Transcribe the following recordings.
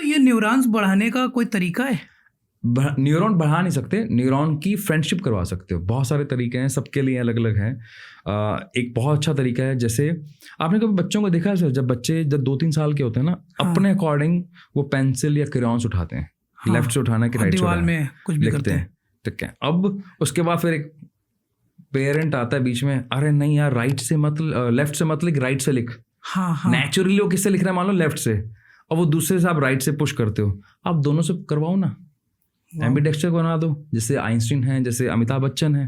तो ये न्यूरॉन्स बढ़ाने का कोई तरीका है? न्यूरॉन बढ़ा नहीं सकते, न्यूरॉन की फ्रेंडशिप करवा सकते हो। बहुत सारे तरीके हैं, सबके लिए अलग अलग हैं। एक बहुत अच्छा तरीका है, जैसे आपने कभी बच्चों को देखा है सर, जब बच्चे 2-3 साल के होते हैं ना, हाँ। अपने अकॉर्डिंग वो पेंसिल या क्रेयॉन्स उठाते हैं। हाँ। लेफ्ट से उठाना कि राइट से दीवार उठाना, में कुछ भी करते हैं। ठीक है। अब उसके बाद फिर एक पेरेंट आता है बीच में, अरे नहीं यार, राइट से मत, लेफ्ट से मत लिख, राइट से लिख। हाँ हाँ। नेचुरली वो किससे लिख रहा है, मान लो लेफ्ट से, और वो दूसरे से आप राइट से पुश करते हो। आप दोनों से करवाओ ना, एम्बिडेक्स्टर बना दो, जैसे आइंस्टीन है, जैसे अमिताभ बच्चन है।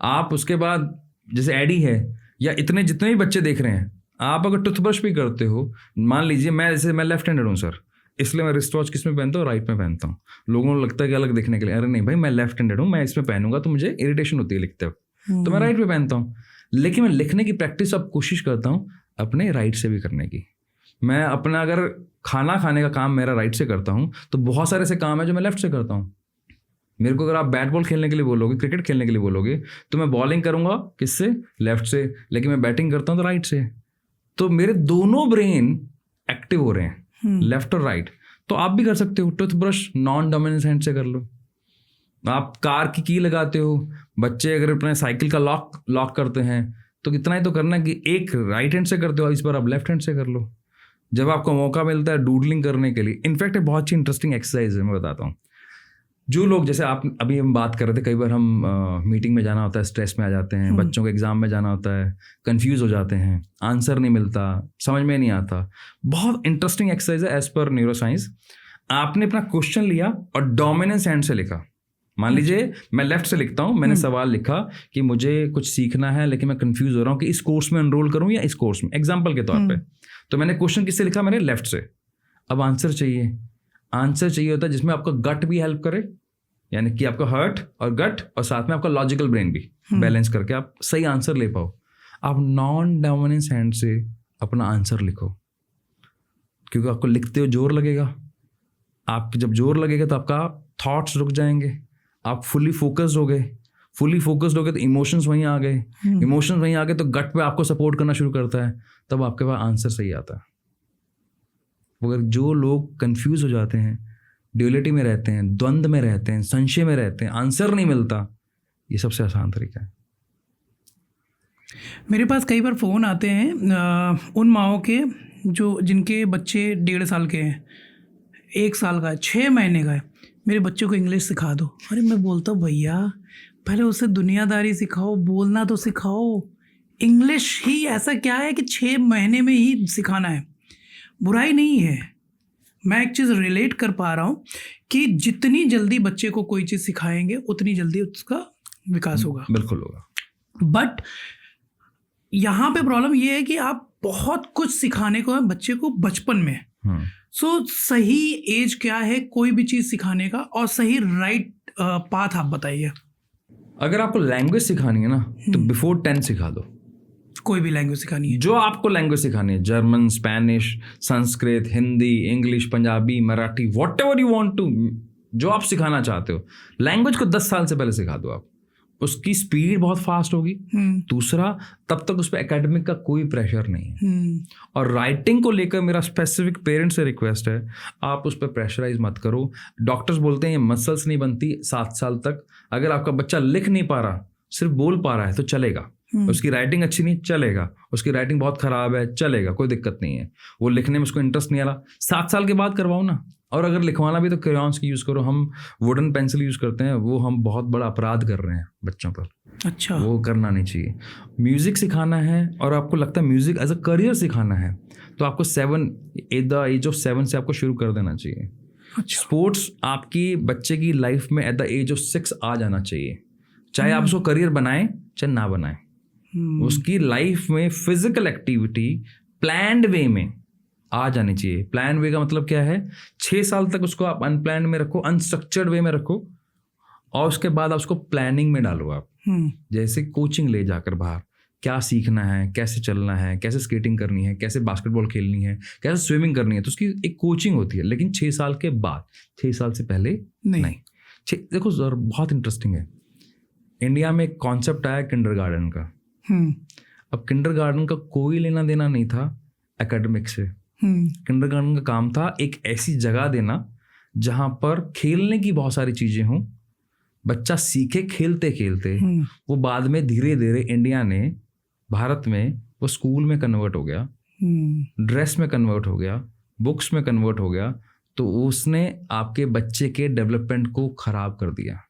आप उसके बाद जैसे एडी है, या इतने जितने भी बच्चे देख रहे हैं, आप अगर टूथब्रश भी करते हो, मान लीजिए मैं लेफ्ट हैंडेड हूँ सर, इसलिए मैं रिस्ट वॉच किस में पहनता हूँ, राइट में पहनता हूँ। लोगों को लगता है कि अलग दिखने के लिए, अरे नहीं भाई, मैं लेफ्ट हैंडेड हूँ, मैं इसमें पहनूंगा तो मुझे इरिटेशन होती है लिखते हुए, तो मैं राइट में पहनता हूँ। लेकिन मैं लिखने की प्रैक्टिस अब कोशिश करता हूँ अपने राइट से भी करने की। मैं अपना अगर खाना खाने का काम मेरा राइट से करता हूँ, तो बहुत सारे ऐसे काम है जो मैं लेफ्ट से करता हूँ। मेरे को अगर आप बैट बॉल खेलने के लिए बोलोगे, क्रिकेट खेलने के लिए बोलोगे, तो मैं बॉलिंग करूंगा किससे, लेफ्ट से, लेकिन मैं बैटिंग करता हूँ तो राइट से। तो मेरे दोनों ब्रेन एक्टिव हो रहे हैं, लेफ्ट और राइट। तो आप भी कर सकते हो। टूथब्रश नॉन डोमिनेंट हैंड से कर लो। आप कार की लगाते हो, बच्चे अगर अपने साइकिल का लॉक करते हैं, तो इतना ही तो करना है कि एक राइट हैंड से करते हो, इस बार आप लेफ्ट हैंड से कर लो। जब आपको मौका मिलता है डूडलिंग करने के लिए, इनफैक्ट एक बहुत ही इंटरेस्टिंग एक्सरसाइज है, मैं बताता हूँ। जो लोग, जैसे आप अभी हम बात कर रहे थे, कई बार हम मीटिंग में जाना होता है, स्ट्रेस में आ जाते हैं, बच्चों को एग्जाम में जाना होता है, कंफ्यूज हो जाते हैं, आंसर नहीं मिलता, समझ में नहीं आता। बहुत इंटरेस्टिंग एक्सरसाइज है एज पर न्यूरोसाइंस। आपने अपना क्वेश्चन लिया और डोमिनेंस हैंड से लिखा। मान लीजिए मैं लेफ्ट से लिखता हूँ, मैंने सवाल लिखा कि मुझे कुछ सीखना है, लेकिन मैं कंफ्यूज हो रहा हूँ कि इस कोर्स में एनरोल करूँ या इस कोर्स में, एग्जाम्पल के तौर पर। तो मैंने क्वेश्चन किससे लिखा, मैंने लेफ्ट से। अब आंसर चाहिए। आंसर चाहिए होता है जिसमें आपका गट भी हेल्प करे, यानी कि आपका हार्ट और गट और साथ में आपका लॉजिकल ब्रेन भी बैलेंस करके आप सही आंसर ले पाओ। आप नॉन डोमिनेंस हैंड से अपना आंसर लिखो, क्योंकि आपको लिखते हो जोर लगेगा। आप जब जोर लगेगा तो आपका थॉट्स रुक जाएंगे, आप फुली फोकस्ड हो गए। फुली फोकस्ड हो गए तो इमोशंस वहीं आ गए, इमोशंस वहीं आ गए तो गट पे आपको सपोर्ट करना शुरू करता है, तब आपके पास आंसर सही आता है। मगर जो लोग कंफ्यूज हो जाते हैं, ड्यूअलिटी में रहते हैं, द्वंद्व में रहते हैं, संशय में रहते हैं, आंसर नहीं मिलता, ये सबसे आसान तरीका है। मेरे पास कई बार फ़ोन आते हैं उन माओं के जिनके बच्चे 1.5 साल के हैं, 1 साल का है, 6 महीने का है, मेरे बच्चे को इंग्लिश सिखा दो। अरे मैं बोलता हूँ भैया पहले उसे दुनियादारी सिखाओ, बोलना तो सिखाओ। इंग्लिश ही ऐसा क्या है कि 6 महीने में ही सिखाना है? बुराई नहीं है, मैं एक चीज़ रिलेट कर पा रहा हूँ कि जितनी जल्दी बच्चे को कोई चीज़ सिखाएंगे उतनी जल्दी उसका विकास होगा। बिल्कुल होगा। बट यहाँ पे प्रॉब्लम ये है कि आप बहुत कुछ सिखाने को है बच्चे को बचपन में। सो सही एज क्या है कोई भी चीज़ सिखाने का, और सही राइट पाथ आप बताइए। अगर आपको लैंग्वेज सिखानी है ना, तो बिफोर 10 सिखा दो। कोई भी लैंग्वेज सिखानी है, जो आपको लैंग्वेज सिखानी है, German, Spanish, Sanskrit, Hindi, English, Punjabi, Marathi, whatever you want to, जो आप सिखाना चाहते हो, लैंग्वेज को 10 साल से पहले सिखा दो आप। उसकी स्पीड बहुत फास्ट होगी। दूसरा, तब तक उस पर एकेडमिक का कोई प्रेशर नहीं है। और राइटिंग को लेकर मेरा स्पेसिफिक पेरेंट्स से रिक्वेस्ट है, आप उस पर प्रेशराइज मत करो। डॉक्टर्स बोलते हैं ये मसल्स नहीं बनती 7 साल तक। अगर आपका बच्चा लिख नहीं पा रहा, सिर्फ बोल पा रहा है, तो चलेगा। उसकी राइटिंग अच्छी नहीं, चलेगा। उसकी राइटिंग बहुत खराब है, चलेगा, कोई दिक्कत नहीं है। वो लिखने में उसको इंटरेस्ट नहीं आ रहा, 7 साल के बाद करवाओ ना। और अगर लिखवाना भी तो क्रेयॉन्स की यूज़ करो। हम वुडन पेंसिल यूज़ करते हैं, वो हम बहुत बड़ा अपराध कर रहे हैं बच्चों पर। अच्छा, वो करना नहीं चाहिए। म्यूज़िक सिखाना है और आपको लगता है म्यूज़िक एज अ करियर सिखाना है, तो आपको 7 एट द एज ऑफ 7 से आपको शुरू कर देना चाहिए। अच्छा। स्पोर्ट्स आपकी बच्चे की लाइफ में एट द एज ऑफ 6 आ जाना चाहिए। चाहे आप उसको करियर बनाएं चाहे ना बनाएं, उसकी लाइफ में फिजिकल एक्टिविटी प्लान्ड वे में आ जानी चाहिए। प्लान वे का मतलब क्या है? 6 साल तक उसको आप अनप्लान्ड में रखो, अनस्ट्रक्चर्ड वे में रखो, और उसके बाद आप उसको प्लानिंग में डालो। आप जैसे कोचिंग ले जाकर बाहर क्या सीखना है, कैसे चलना है, कैसे स्केटिंग करनी है, कैसे बास्केटबॉल खेलनी है, कैसे स्विमिंग करनी है, तो उसकी एक कोचिंग होती है। लेकिन 6 साल के बाद, 6 साल से पहले नहीं। देखो सर, बहुत इंटरेस्टिंग है, इंडिया में एक कॉन्सेप्ट आया किंडरगार्टन का। अब किंडरगार्टन का कोई लेना देना नहीं था एकेडमिक से, किंडरगार्टन का काम था एक ऐसी जगह देना जहाँ पर खेलने की बहुत सारी चीज़ें हों, बच्चा सीखे खेलते खेलते। वो बाद में धीरे धीरे इंडिया ने, भारत में वो स्कूल में कन्वर्ट हो गया, ड्रेस में कन्वर्ट हो गया, बुक्स में कन्वर्ट हो गया। तो उसने आपके बच्चे के डेवलपमेंट को ख़राब कर दिया,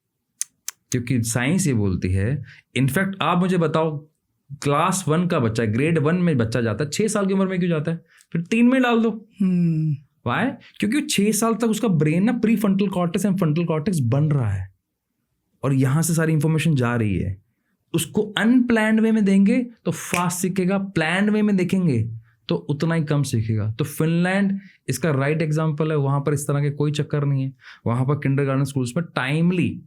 क्योंकि साइंस ये बोलती है। इनफैक्ट आप मुझे बताओ, क्लास 1 का बच्चा, ग्रेड 1 में बच्चा जाता है, 6 साल की उम्र में क्यों जाता है? फिर 3 में डाल दो। वाई? क्योंकि 6 साल तक उसका ब्रेन ना pre frontal cortex and frontal cortex बन रहा है और यहाँ से सारी इंफॉर्मेशन जा रही है। उसको अनप्लैन्ड वे में देंगे तो फास्ट सीखेगा, प्लैन्ड वे में देखेंगे तो उतना ही कम सीखेगा। तो फिनलैंड इसका राइट एग्जाम्पल है। वहाँ पर इस तरह के कोई चक्कर नहीं है। वहाँ पर किंडरगार्टन स्कूल्स में टाइमली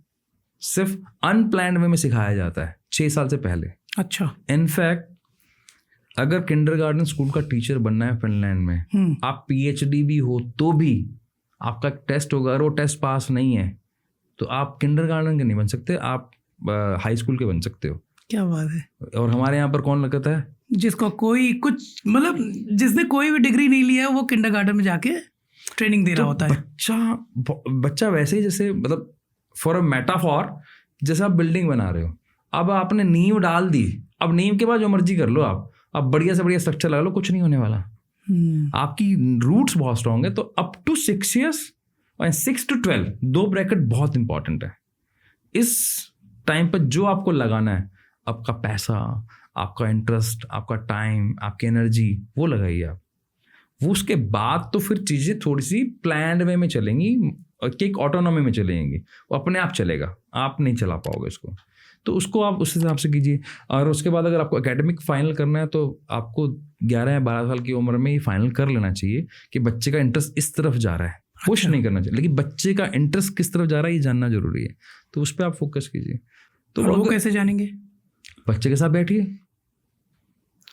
सिर्फ अनप्लैन्ड वे में सिखाया जाता है 6 साल से पहले। अच्छा। इनफैक्ट अगर किंडरगार्टन स्कूल का टीचर बनना है फिनलैंड में, आप PhD भी हो तो भी आपका टेस्ट होगा, और वो टेस्ट पास नहीं है तो आप किंडरगार्टन के नहीं बन सकते, आप हाई स्कूल के बन सकते हो। क्या बात है। और हमारे यहाँ पर कौन लगता है? जिसको कोई कुछ, मतलब जिसने कोई भी डिग्री नहीं लिया है वो किंडरगार्टन में जाके ट्रेनिंग दे रहा होता है। बच्चा वैसे ही, जैसे मतलब फॉर अ मेटाफॉर, जैसे आप बिल्डिंग बना रहे हो, अब आपने नींव डाल दी, अब नींव के बाद जो मर्जी कर लो आप, अब बढ़िया से बढ़िया स्ट्रक्चर लगा लो, कुछ नहीं होने वाला। आपकी रूट्स बहुत स्ट्रांग है। तो अप टू 6 years और 6 to 12 2 ब्रैकेट बहुत इंपॉर्टेंट है। इस टाइम पर जो आपको लगाना है, आपका पैसा, आपका इंटरेस्ट, आपका टाइम, आपकी एनर्जी, वो लगाइए आप। वो उसके बाद तो फिर चीज़ें थोड़ी सी प्लान्ड वे में चलेंगी और एक ऑटोनॉमी में चलेंगी, वो अपने आप चलेगा, आप नहीं चला पाओगे इसको। तो उसको आप उस हिसाब से कीजिए। और उसके बाद अगर आपको एकेडमिक फाइनल करना है तो आपको 11 या 12 साल की उम्र में ही फाइनल कर लेना चाहिए कि बच्चे का इंटरेस्ट इस तरफ जा रहा है। पुश नहीं करना चाहिए, लेकिन बच्चे का इंटरेस्ट किस तरफ जा रहा है ये जानना जरूरी है। तो उस पर आप फोकस कीजिए। तो वो कैसे जानेंगे? बच्चे के साथ बैठिए।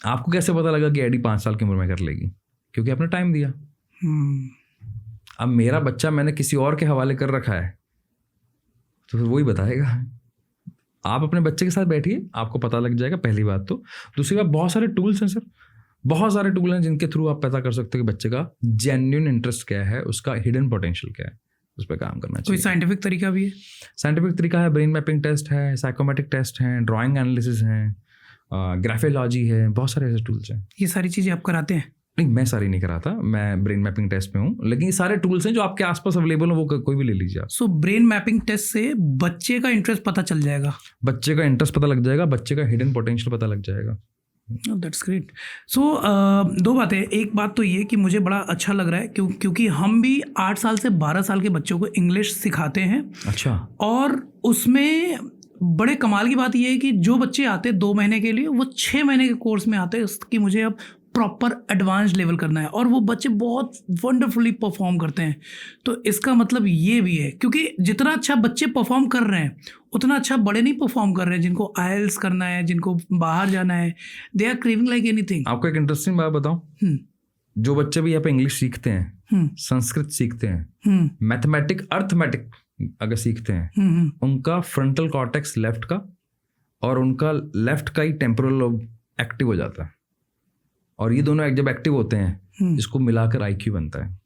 आपको कैसे पता लगा कि एडी 5 साल की उम्र में कर लेगी? क्योंकि आपने टाइम दिया। अब मेरा बच्चा मैंने किसी और के हवाले कर रखा है तो फिर वही बताएगा। आप अपने बच्चे के साथ बैठिए, आपको पता लग जाएगा, पहली बात तो। दूसरी बात, बहुत सारे टूल्स हैं सर, बहुत सारे टूल हैं जिनके थ्रू आप पता कर सकते हो कि बच्चे का जेन्युइन इंटरेस्ट क्या है, उसका हिडन पोटेंशियल क्या है, उस पर काम करना चाहिए। कोई साइंटिफिक तरीका भी है? साइंटिफिक तरीका है, ब्रेन मैपिंग टेस्ट है, साइकोमेट्रिक टेस्ट हैं, ड्राइंग एनालिसिस हैं, ग्राफोलॉजी है, बहुत सारे ऐसे टूल्स हैं। ये सारी चीज़ें आप कराते हैं? नहीं, मैं सारी नहीं कराता, मैं ब्रेन मैपिंग टेस्ट में हूँ, लेकिन ये सारे टूल्स हैं जो आपके आसपास अवेलेबल हो, वो कोई भी ले लीजिए आप। सो ब्रेन मैपिंग टेस्ट से बच्चे का इंटरेस्ट पता चल जाएगा? बच्चे का इंटरेस्ट पता लग जाएगा, बच्चे का हिडन पोटेंशियल पता लग जाएगा। That's great. सो 2 बातें। एक बात तो ये कि मुझे बड़ा अच्छा लग रहा है क्योंकि हम भी 8 साल से 12 साल के बच्चों को इंग्लिश सिखाते हैं। अच्छा। और उसमें बड़े कमाल की बात ये है कि जो बच्चे आते हैं 2 महीने के लिए, वो 6 महीने के कोर्स में आते हैं कि मुझे अब प्रॉपर एडवांस लेवल करना है, और वो बच्चे बहुत वंडरफुली परफॉर्म करते हैं। तो इसका मतलब ये भी है, क्योंकि जितना अच्छा बच्चे परफॉर्म कर रहे हैं उतना अच्छा बड़े नहीं परफॉर्म कर रहे हैं, जिनको IELTS करना है, जिनको बाहर जाना है, they are craving like anything. आपको एक इंटरेस्टिंग बात बताऊं, जो बच्चे भी यहाँ पे इंग्लिश सीखते हैं, संस्कृत सीखते हैं, मैथमेटिक, अर्थमेटिक अगर सीखते हैं, उनका फ्रंटल कॉर्टेक्स लेफ्ट का और उनका लेफ्ट का ही टेम्पोरल लोब एक्टिव हो जाता है, और ये दोनों जब एक्टिव होते हैं इसको मिलाकर IQ बनता है।